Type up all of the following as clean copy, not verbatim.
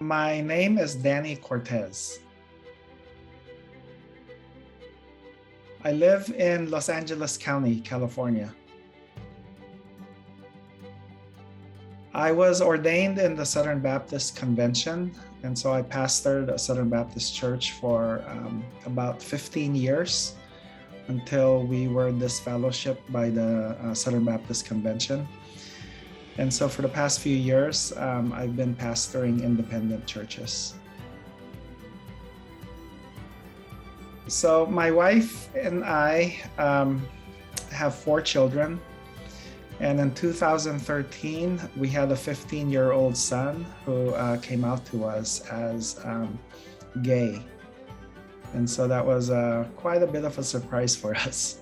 My name is Danny Cortez. I live in Los Angeles County, California. I was ordained in the Southern Baptist Convention, and so I pastored a Southern Baptist church for about 15 years until we were disfellowshipped by the Southern Baptist Convention. And so for the past few years, I've been pastoring independent churches. So my wife and I have 4 children. And in 2013, we had a 15-year-old son who came out to us as gay. And so that was quite a bit of a surprise for us.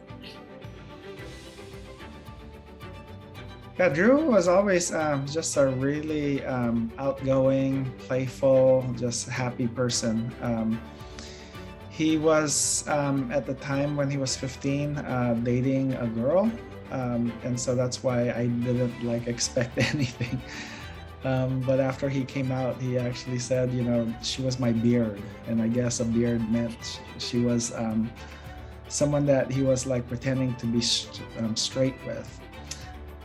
Yeah, Drew was always just a really outgoing, playful, just happy person. He was, at the time when he was 15, dating a girl. And so that's why I didn't expect anything. But after he came out, he actually said, she was my beard. And I guess a beard meant she was someone that he was pretending to be straight with.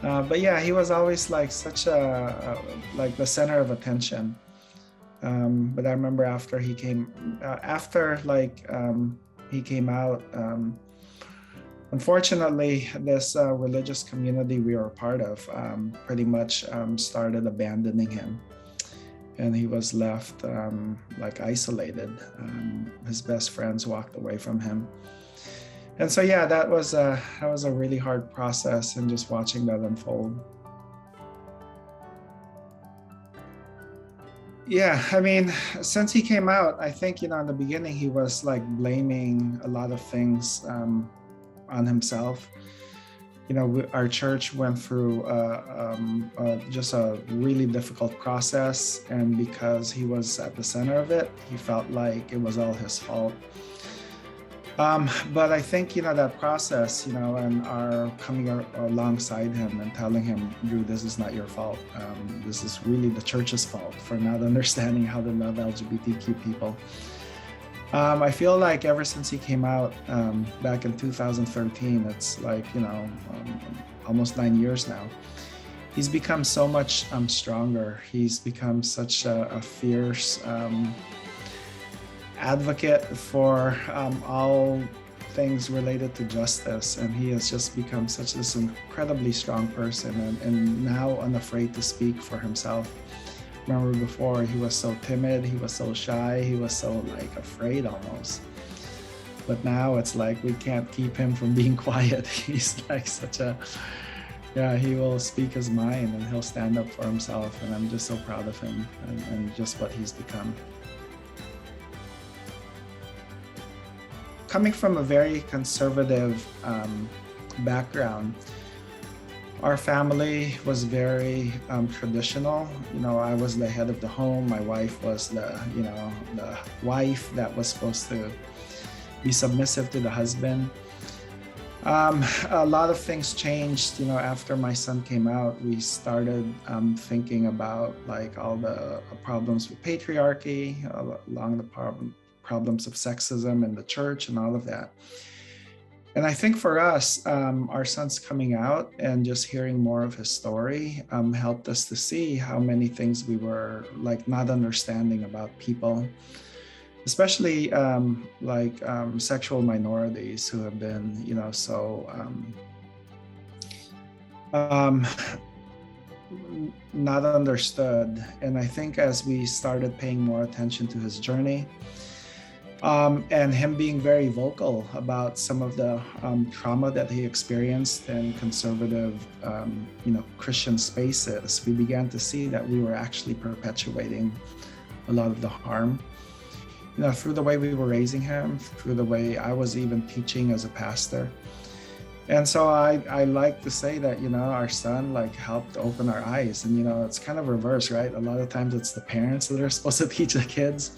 But yeah, he was always such the center of attention. But I remember after he came out, unfortunately, this religious community we were a part of pretty much started abandoning him, and he was left isolated. His best friends walked away from him, and so yeah, that was a really hard process, and just watching that unfold. Yeah, I mean, since he came out, I think in the beginning he was blaming a lot of things on himself. Our church went through just a really difficult process, and because he was at the center of it, he felt like it was all his fault. But I think that process, and our coming alongside him and telling him, Drew, this is not your fault. This is really the church's fault for not understanding how to love LGBTQ people. I feel like ever since he came out back in 2013, it's almost 9 years now. He's become so much stronger. He's become such a fierce advocate for all things related to justice. And he has just become such this incredibly strong person and now unafraid to speak for himself. Remember before, he was so timid, he was so shy, he was so afraid almost. But now it's we can't keep him from being quiet. He's he will speak his mind and he'll stand up for himself. And I'm just so proud of him and just what he's become. Coming from a very conservative background, our family was very traditional. I was the head of the home. My wife was the wife that was supposed to be submissive to the husband. A lot of things changed, after my son came out. We started thinking about all the problems with patriarchy, along the problems of sexism in the church and all of that. And I think for us, our son's coming out and just hearing more of his story helped us to see how many things we were not understanding about people, especially sexual minorities who have been, not understood. And I think as we started paying more attention to his journey, and him being very vocal about some of the trauma that he experienced in conservative, Christian spaces, we began to see that we were actually perpetuating a lot of the harm, through the way we were raising him, through the way I was even teaching as a pastor. And so I like to say that, our son helped open our eyes. And, it's kind of reverse, right? A lot of times it's the parents that are supposed to teach the kids.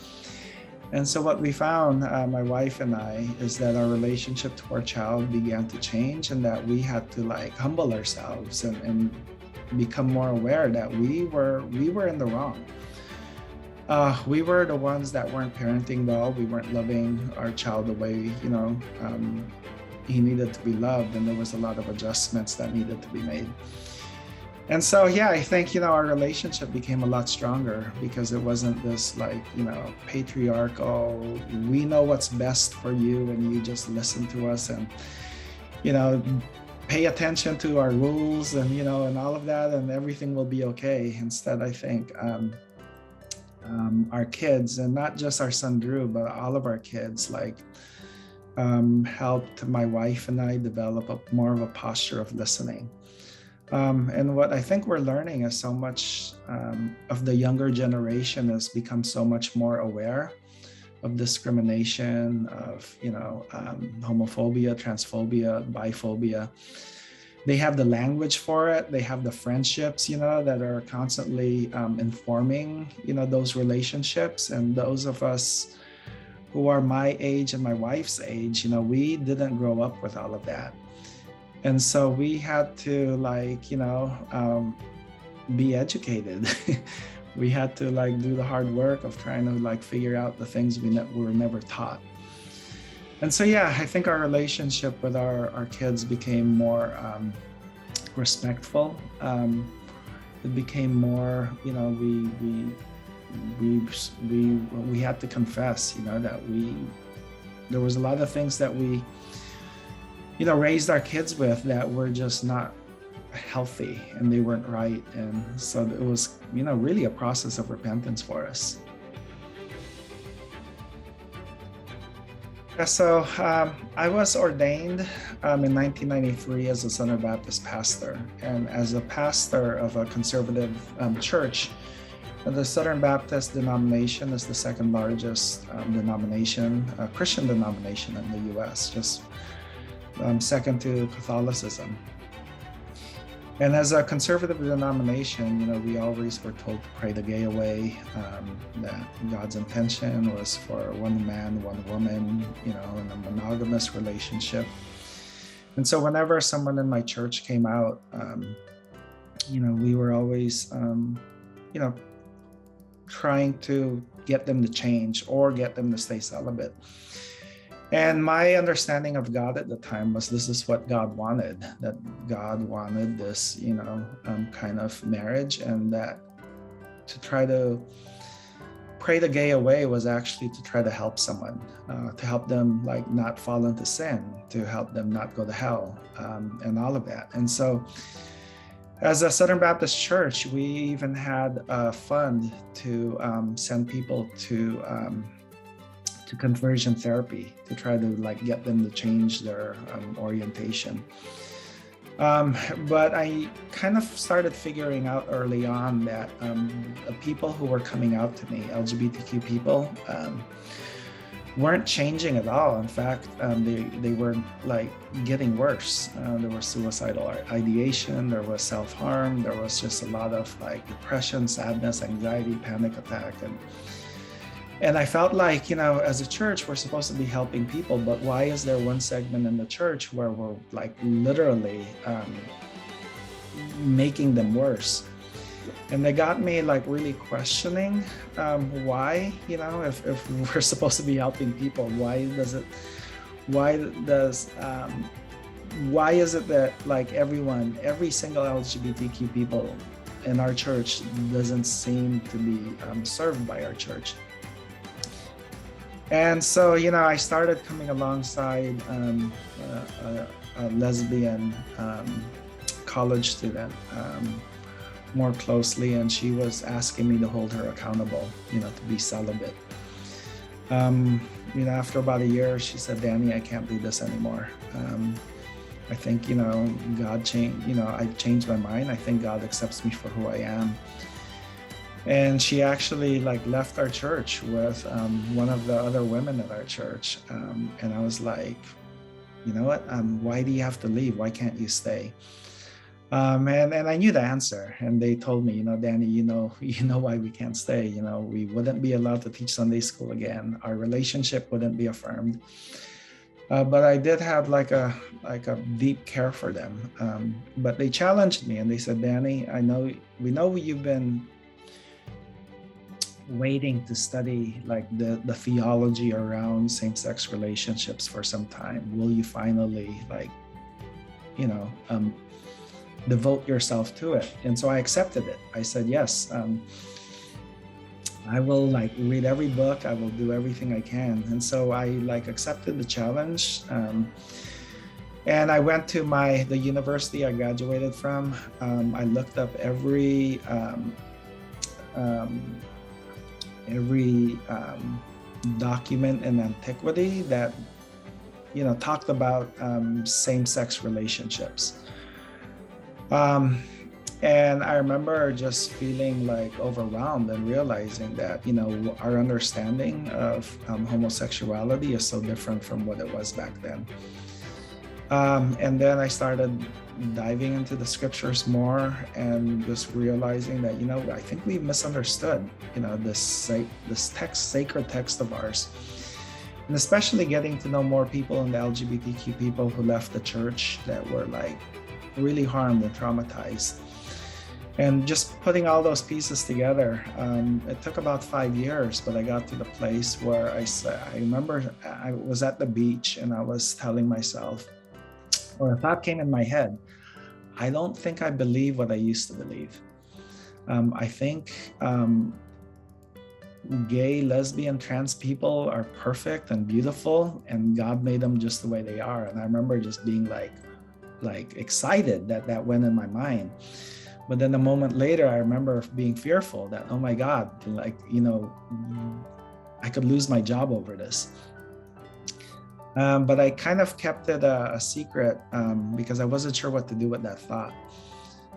And so what we found, my wife and I, is that our relationship to our child began to change, and that we had to humble ourselves and become more aware that we were in the wrong. We were the ones that weren't parenting well. We weren't loving our child the way, he needed to be loved, and there was a lot of adjustments that needed to be made. And so, yeah, I think, our relationship became a lot stronger because it wasn't this patriarchal, we know what's best for you and you just listen to us and, pay attention to our rules and, and all of that and everything will be okay. Instead, I think our kids, and not just our son Drew, but all of our kids, helped my wife and I develop more of a posture of listening. And what I think we're learning is so much of the younger generation has become so much more aware of discrimination, of homophobia, transphobia, biphobia. They have the language for it. They have the friendships, that are constantly informing, those relationships. And those of us who are my age and my wife's age, we didn't grow up with all of that. And so we had to be educated. We had to do the hard work of trying to figure out the things we were never taught. And so, yeah, I think our relationship with our kids became more respectful. It became more, we had to confess, that there was a lot of things that we, raised our kids with that were just not healthy and they weren't right. And so it was, really a process of repentance for us. So I was ordained in 1993 as a Southern Baptist pastor. And as a pastor of a conservative church, the Southern Baptist denomination is the second largest Christian denomination in the U.S., just second to Catholicism. And as a conservative denomination, we always were told to pray the gay away, that God's intention was for one man, one woman, in a monogamous relationship. And so whenever someone in my church came out, we were always, trying to get them to change or get them to stay celibate. And my understanding of God at the time was this is what God wanted, that God wanted this, kind of marriage, and that to try to pray the gay away was actually to try to help someone, to help them not fall into sin, to help them not go to hell, and all of that. And so as a Southern Baptist church, we even had a fund to send people to conversion therapy to try to get them to change their orientation. But I kind of started figuring out early on that the people who were coming out to me, LGBTQ people, weren't changing at all. In fact, they were getting worse. There was suicidal ideation, there was self-harm, there was just a lot of depression, sadness, anxiety, panic attack. And I felt as a church, we're supposed to be helping people, but why is there one segment in the church where we're literally making them worse? And they got me really questioning why, if we're supposed to be helping people, why is it that every single LGBTQ people in our church doesn't seem to be served by our church? And so, I started coming alongside a lesbian college student more closely, and she was asking me to hold her accountable, to be celibate. After about a year, she said, "Danny, I can't do this anymore. I think, God changed, I've changed my mind. I think God accepts me for who I am." And she actually left our church with one of the other women at our church. And I was like, you know what? Why do you have to leave? Why can't you stay? And I knew the answer. And they told me, Danny, you know why we can't stay. We wouldn't be allowed to teach Sunday school again. Our relationship wouldn't be affirmed. But I did have a deep care for them. But they challenged me and they said, "Danny, we know you've been waiting to study like the theology around same-sex relationships for some time. Will you finally like, you know, devote yourself to it? And so I accepted it. I said, yes, I will like read every book. I will do everything I can. And so I like accepted the challenge. And I went to the university I graduated from. I looked up every document in antiquity that, you know, talked about same-sex relationships. And I remember just feeling like overwhelmed and realizing that, you know, our understanding of homosexuality is so different from what it was back then. And then I started diving into the scriptures more and just realizing that, you know, I think we misunderstood, you know, this sacred text of ours. And especially getting to know more people in the LGBTQ people who left the church that were like really harmed and traumatized. And just putting all those pieces together, it took about 5 years, but I got to the place where I remember I was at the beach and I was telling myself, or a thought came in my head, I don't think I believe what I used to believe. I think gay, lesbian, trans people are perfect and beautiful, and God made them just the way they are. And I remember just being like excited that went in my mind. But then a moment later, I remember being fearful that, oh my God, like, you know, I could lose my job over this. But I kind of kept it a secret because I wasn't sure what to do with that thought.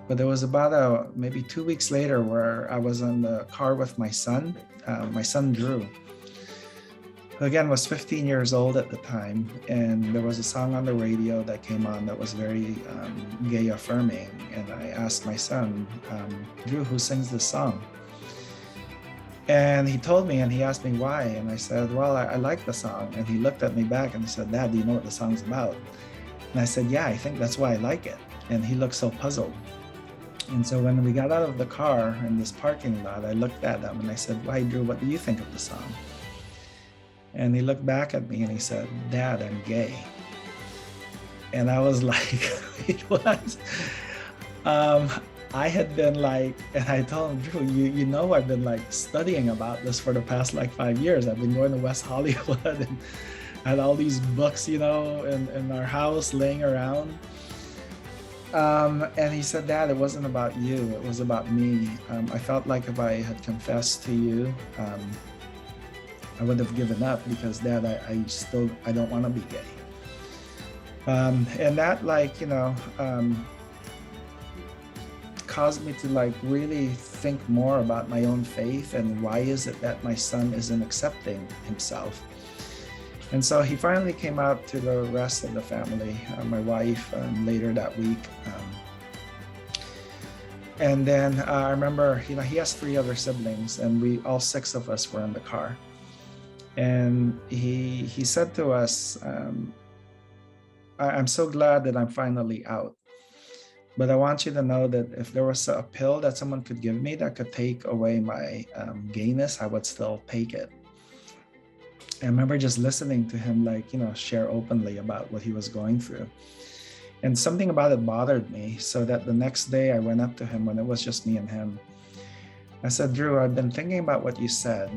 But there was about maybe 2 weeks later where I was in the car with my son Drew, who again was 15 years old at the time. And there was a song on the radio that came on that was very gay affirming. And I asked my son, Drew, who sings this song? And he told me, and he asked me why. And I said, well, I like the song. And he looked at me back and he said, Dad, do you know what the song's about? And I said, yeah, I think that's why I like it. And he looked so puzzled. And so when we got out of the car in this parking lot, I looked at him and I said, why, Drew, what do you think of the song? And he looked back at me and he said, Dad, I'm gay. And I was like, wait, what? I had been like, and I told him, Drew, you know, I've been like studying about this for the past like 5 years. I've been going to West Hollywood and had all these books, you know, in our house laying around. And he said, Dad, it wasn't about you. It was about me. I felt like if I had confessed to you, I would have given up because, Dad, I don't want to be gay. And that, like, you know, caused me to like really think more about my own faith and why is it that my son isn't accepting himself. And so he finally came out to the rest of the family, my wife, later that week. And then I remember, you know, he has 3 other siblings and all 6 of us were in the car. And he said to us, I'm so glad that I'm finally out. But I want you to know that if there was a pill that someone could give me that could take away my gayness, I would still take it. I remember just listening to him, like, you know, share openly about what he was going through. And something about it bothered me, so that the next day I went up to him when it was just me and him. I said, Drew, I've been thinking about what you said.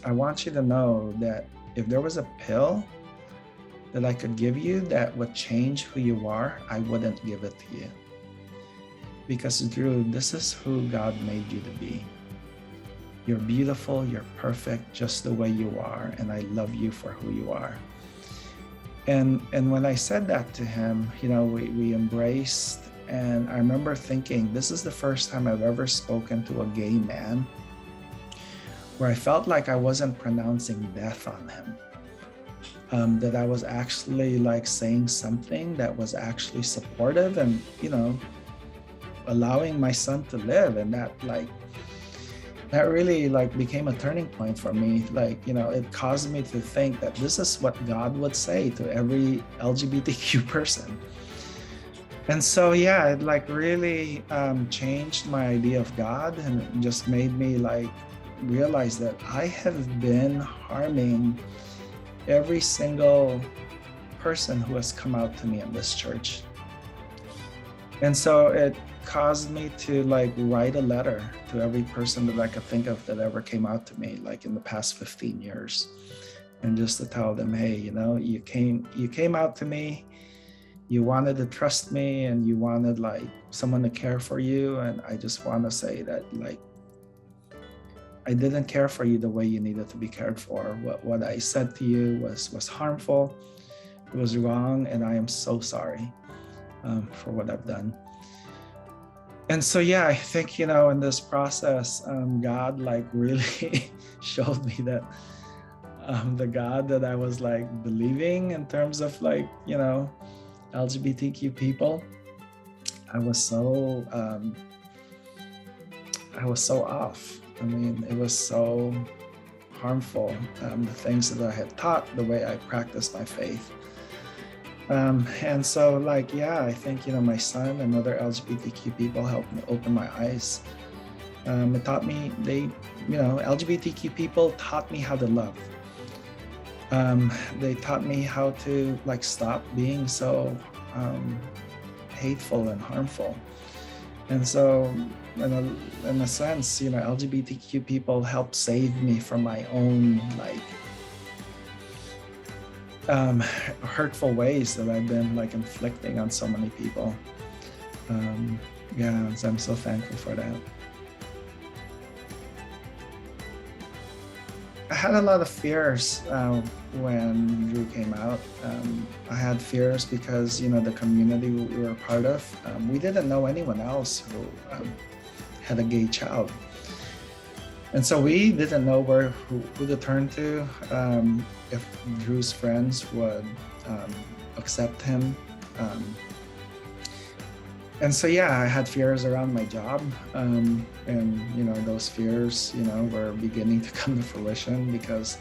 I want you to know that if there was a pill that I could give you that would change who you are, I wouldn't give it to you. Because Drew, this is who God made you to be. You're beautiful, you're perfect just the way you are, and I love you for who you are. And when I said that to him, you know, we embraced, and I remember thinking, this is the first time I've ever spoken to a gay man where I felt like I wasn't pronouncing death on him. That I was actually like saying something that was actually supportive and, you know, allowing my son to live. And that really like became a turning point for me. Like, you know, it caused me to think that this is what God would say to every LGBTQ person. And so, yeah, it like really changed my idea of God, and it just made me like realize that I have been harming every single person who has come out to me in this church. And so it caused me to like write a letter to every person that I could think of that ever came out to me, like in the past 15 years. And just to tell them, hey, you came out to me, you wanted to trust me, and you wanted like someone to care for you. And I just want to say that like, I didn't care for you the way you needed to be cared for. What I said to you was harmful. It was wrong, and I am so sorry for what I've done. And so, yeah, I think, in this process, God like really showed me that the God that I was like believing in terms of like, LGBTQ people, I was so off. I mean, it was so harmful, the things that I had taught, the way I practiced my faith. And so like, yeah, I think, my son and other LGBTQ people helped me open my eyes. It taught me, LGBTQ people taught me how to love. They taught me how to like stop being so hateful and harmful. And so in a sense, LGBTQ people helped save me from my own like hurtful ways that I've been like inflicting on so many people. Yeah, so I'm so thankful for that. I had a lot of fears when Drew came out. I had fears because, the community we were a part of, we didn't know anyone else who had a gay child. And so we didn't know who to turn to, if Drew's friends would accept him. And so, yeah, I had fears around my job. And, those fears, were beginning to come to fruition because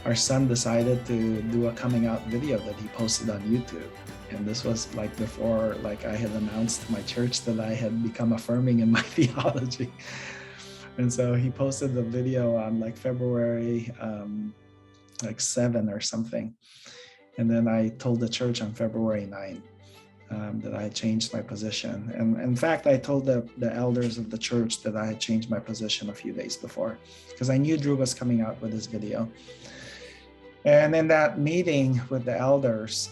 our son decided to do a coming out video that he posted on YouTube. And this was like before, like I had announced to my church that I had become affirming in my theology. And so he posted the video on like February 7 or something. And then I told the church on February 9 that I had changed my position. And in fact, I told the elders of the church that I had changed my position a few days before because I knew Drew was coming out with his video. And in that meeting with the elders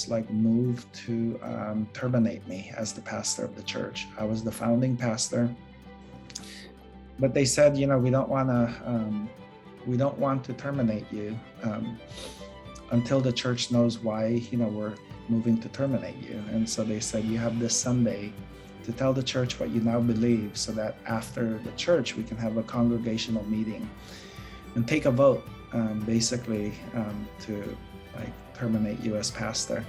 like moved to terminate me as the pastor of the church. I was the founding pastor. But they said, we don't want to terminate you until the church knows why, we're moving to terminate you. And so they said, you have this Sunday to tell the church what you now believe so that after the church, we can have a congregational meeting and take a vote, basically, to like terminate you as pastor.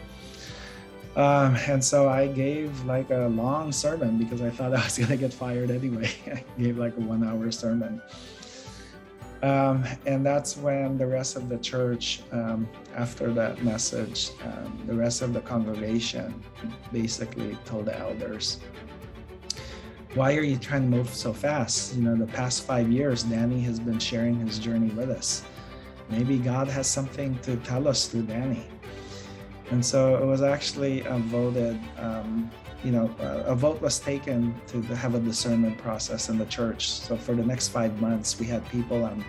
And so I gave like a long sermon because I thought I was gonna get fired anyway. I gave like a 1-hour sermon. And that's when the rest of the church, after that message, the rest of the congregation basically told the elders, why are you trying to move so fast? The past 5 years, Danny has been sharing his journey with us. Maybe God has something to tell us through Danny. And so it was actually voted, a vote was taken to have a discernment process in the church. So for the next 5 months, we had people on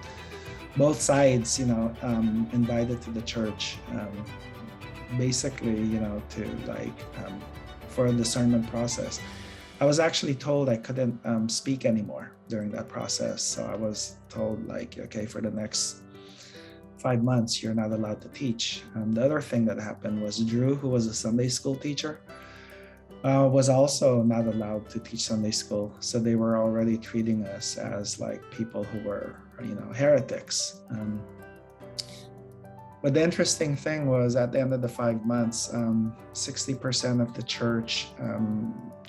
both sides, invited to the church, basically, to like, for a discernment process. I was actually told I couldn't speak anymore during that process. So I was told like, okay, for the next 5 months, you're not allowed to teach. The other thing that happened was Drew, who was a Sunday school teacher, was also not allowed to teach Sunday school. So they were already treating us as like people who were, heretics. But the interesting thing was at the end of the 5 months, 60% of the church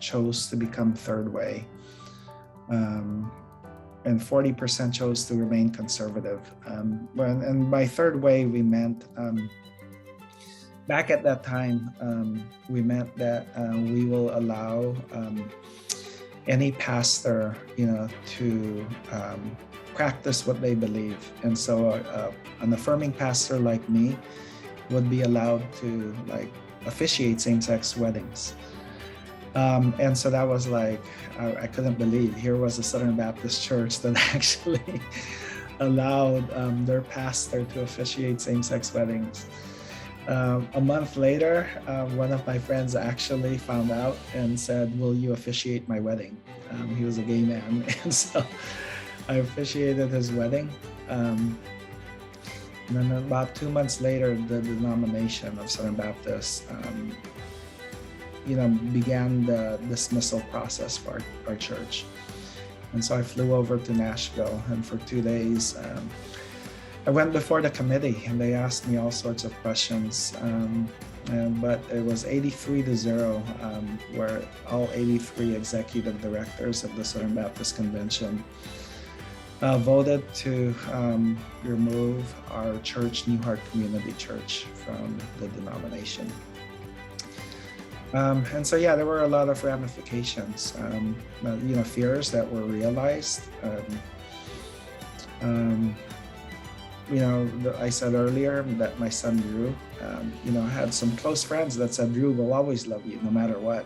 chose to become third way. And 40% chose to remain conservative. And by third way, we meant back at that time, we meant that we will allow any pastor, to practice what they believe. And so an affirming pastor like me would be allowed to officiate same-sex weddings. And so that was I couldn't believe here was a Southern Baptist church that actually allowed their pastor to officiate same-sex weddings. A month later, one of my friends actually found out and said, "Will you officiate my wedding?" He was a gay man, and so I officiated his wedding. And then about 2 months later, the denomination of Southern Baptist, began the dismissal process for our church. And so I flew over to Nashville, and for 2 days, I went before the committee, and they asked me all sorts of questions. But it was 83-0, where all 83 executive directors of the Southern Baptist Convention voted to remove our church, New Heart Community Church, from the denomination. And so, there were a lot of ramifications, fears that were realized. I said earlier that my son Drew, had some close friends that said, "Drew will always love you no matter what."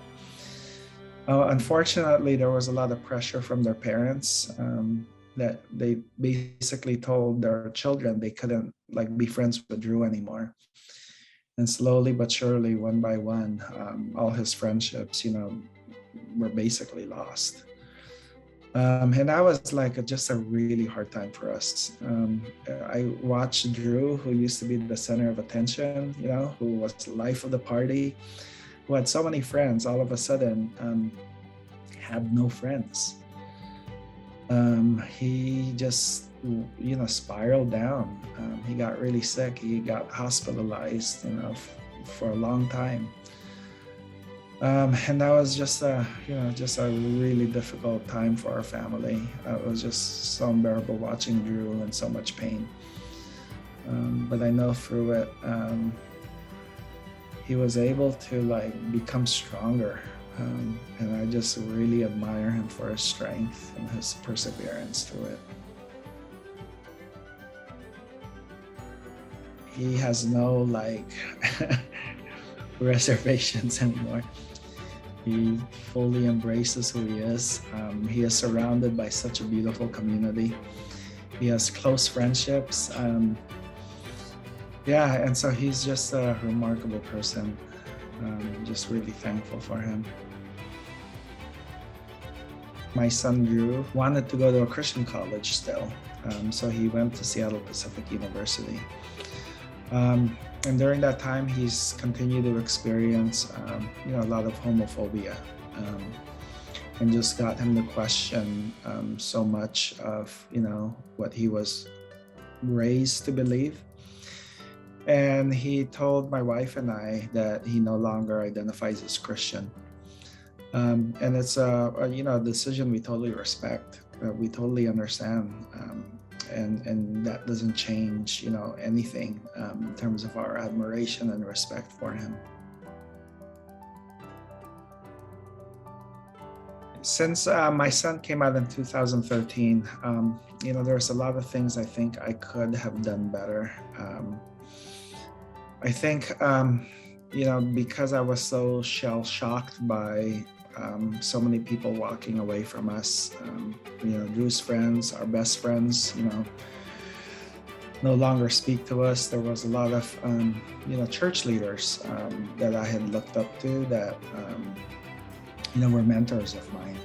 Unfortunately, there was a lot of pressure from their parents that they basically told their children they couldn't be friends with Drew anymore. And slowly but surely, one by one, all his friendships, were basically lost. And that was just a really hard time for us. I watched Drew, who used to be the center of attention, who was the life of the party, who had so many friends, all of a sudden had no friends. He just, spiraled down. He got really sick. He got hospitalized, for a long time. And that was just a really difficult time for our family. It was just so unbearable watching Drew in so much pain. But I know through it, he was able to become stronger. And I just really admire him for his strength and his perseverance through it. He has no reservations anymore. He fully embraces who he is. He is surrounded by such a beautiful community. He has close friendships. And so he's just a remarkable person. Just really thankful for him. My son Drew wanted to go to a Christian college still. So he went to Seattle Pacific University. And during that time, he's continued to experience, a lot of homophobia, and just got him to question so much of, what he was raised to believe. And he told my wife and I that he no longer identifies as Christian. And it's a decision we totally respect. We totally understand. And that doesn't change, anything in terms of our admiration and respect for him. Since my son came out in 2013, there's a lot of things I think I could have done better. I think, because I was so shell-shocked by so many people walking away from us, Drew's friends, our best friends, no longer speak to us. There was a lot of, church leaders that I had looked up to that, were mentors of mine.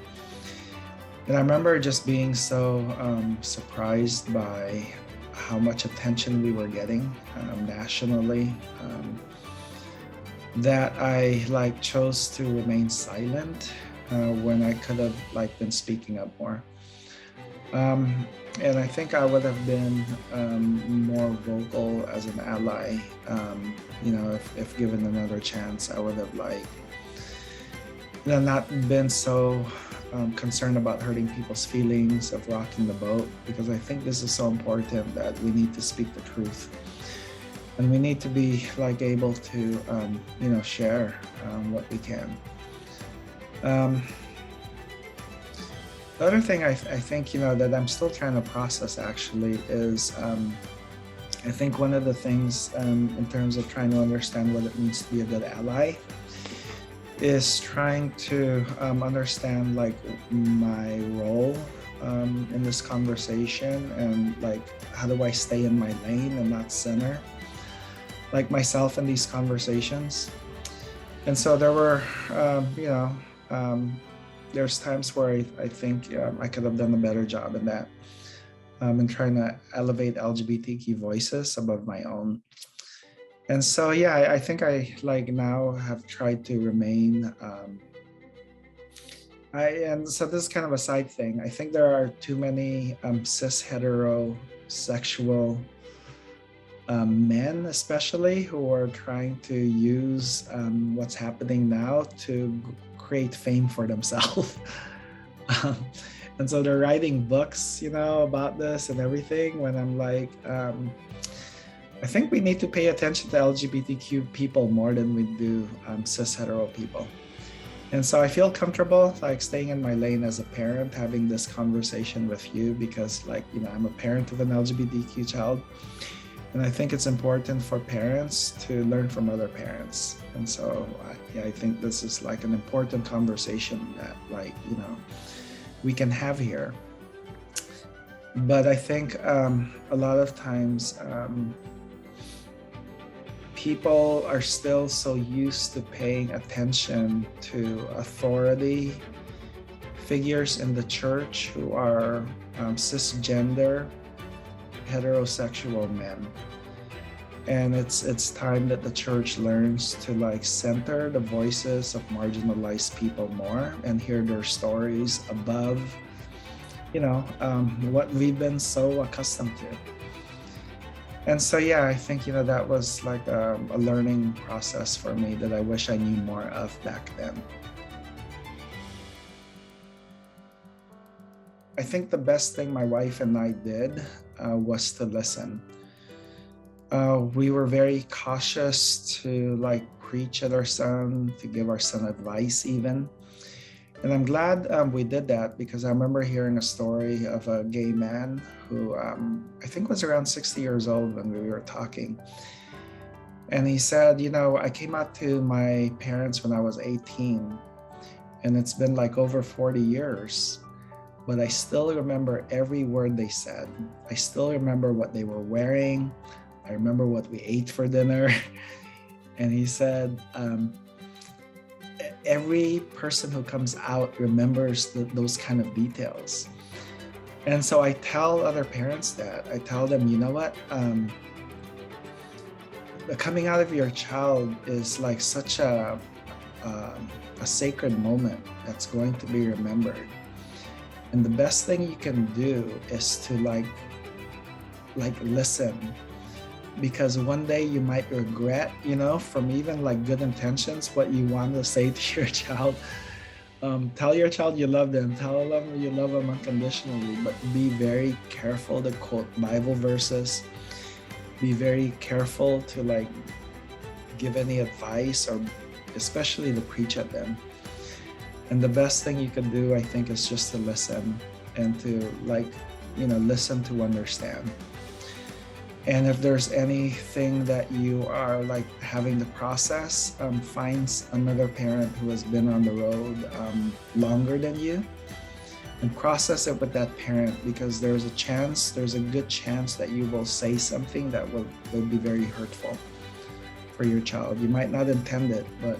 And I remember just being so surprised by how much attention we were getting nationally. That I chose to remain silent when I could have been speaking up more. And I think I would have been more vocal as an ally. If given another chance, I would have not been so concerned about hurting people's feelings, of rocking the boat, because I think this is so important that we need to speak the truth. and we need to be like able to share what we can. The other thing I think that I'm still trying to process actually is I think one of the things in terms of trying to understand what it means to be a good ally is trying to understand like my role in this conversation, and like how do I stay in my lane and not center like myself in these conversations. And so there were there's times where I think I could have done a better job in that, in trying to elevate LGBTQ voices above my own. And so, yeah, I think I like now have tried to remain. And so this is kind of a side thing. I think there are too many cis heterosexual men, especially, who are trying to use what's happening now to create fame for themselves. um, and so they're writing books, about this and everything. When I'm like, I think we need to pay attention to LGBTQ people more than we do cis hetero people. And so I feel comfortable like staying in my lane as a parent, having this conversation with you, because like, I'm a parent of an LGBTQ child. And I think it's important for parents to learn from other parents. And so I think this is like an important conversation that like, we can have here. But I think a lot of times people are still so used to paying attention to authority figures in the church who are cisgender heterosexual men. And it's time that the church learns to like center the voices of marginalized people more and hear their stories above what we've been so accustomed to. And so, yeah, I think, that was like a learning process for me that I wish I knew more of back then. I think the best thing my wife and I did was to listen. We were very cautious to like preach at our son, to give our son advice even. And I'm glad we did that, because I remember hearing a story of a gay man who I think was around 60 years old when we were talking. And he said, I came out to my parents when I was 18, and it's been like over 40 years, but I still remember every word they said. I still remember what they were wearing. I remember what we ate for dinner. And he said, every person who comes out remembers those kind of details. And so I tell other parents that. I tell them, you know what? The coming out of your child is like such a sacred moment that's going to be remembered. And the best thing you can do is to like listen. Because one day you might regret, from even like good intentions, what you want to say to your child. Tell your child you love them. Tell them you love them unconditionally, but be very careful to quote Bible verses. Be very careful to like give any advice, or especially to preach at them. And the best thing you can do, I think, is just to listen, and to like, listen to understand. And if there's anything that you are like having to process, find another parent who has been on the road longer than you, and process it with that parent, because there's a good chance that you will say something that will be very hurtful for your child. You might not intend it, but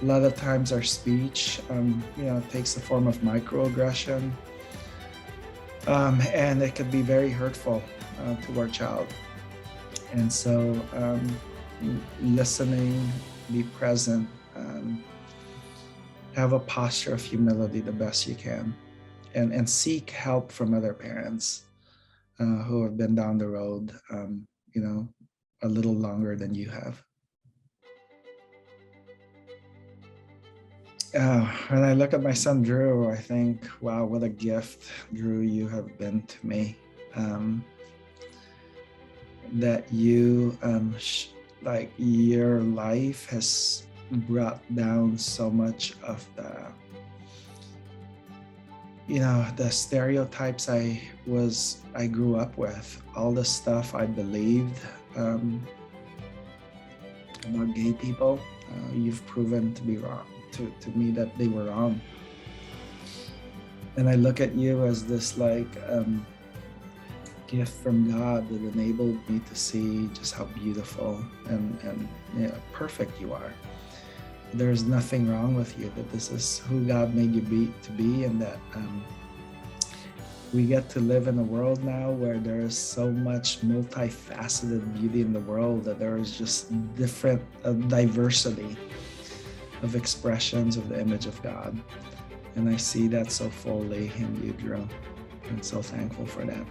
a lot of times our speech, takes the form of microaggression, and it could be very hurtful to our child. And so listening, be present, have a posture of humility the best you can, and seek help from other parents who have been down the road, a little longer than you have. When I look at my son, Drew, I think, wow, what a gift, Drew, you have been to me. that you like your life has brought down so much of the stereotypes I grew up with, all the stuff I believed about gay people. You've proven to be wrong, to me, that they were wrong. And I look at you as this gift from God that enabled me to see just how beautiful and perfect you are. There's nothing wrong with you, that this is who God made you to be, and that we get to live in a world now where there is so much multifaceted beauty in the world, that there is just different diversity of expressions of the image of God. And I see that so fully in you, Drew. I'm so thankful for that.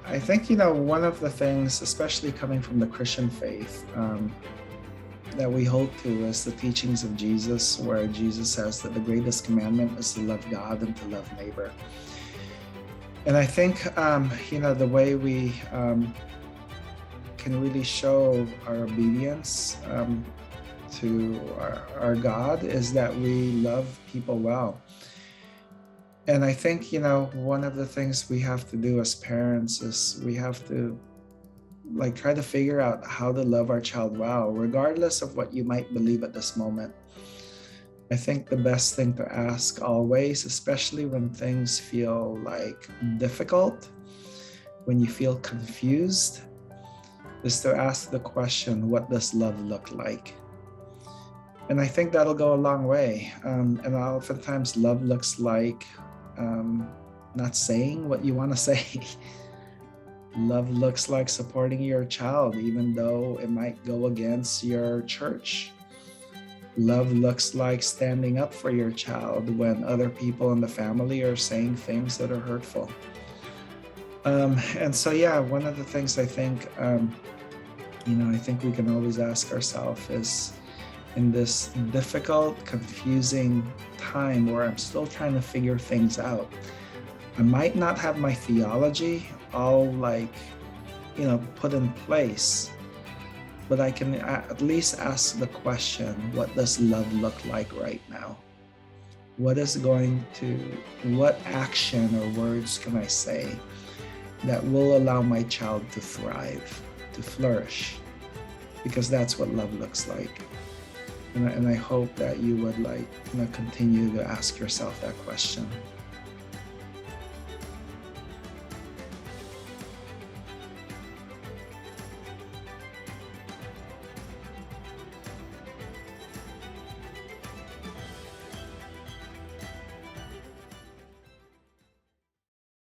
I think, one of the things, especially coming from the Christian faith, that we hold to is the teachings of Jesus, where Jesus says that the greatest commandment is to love God and to love neighbor. And I think, the way we can really show our obedience to our God is that we love people well. And I think, one of the things we have to do as parents is we have to try to figure out how to love our child well, regardless of what you might believe at this moment. I think the best thing to ask always, especially when things feel difficult, when you feel confused, is to ask the question, what does love look like? And I think that'll go a long way. And oftentimes love looks like not saying what you want to say. Love looks like supporting your child, even though it might go against your church. Love looks like standing up for your child when other people in the family are saying things that are hurtful. And so, one of the things I think, I think we can always ask ourselves is, in this difficult, confusing time where I'm still trying to figure things out, I might not have my theology all put in place, but I can at least ask the question, what does love look like right now? What action or words can I say that will allow my child to thrive, to flourish? Because that's what love looks like. And I hope that you would continue to ask yourself that question.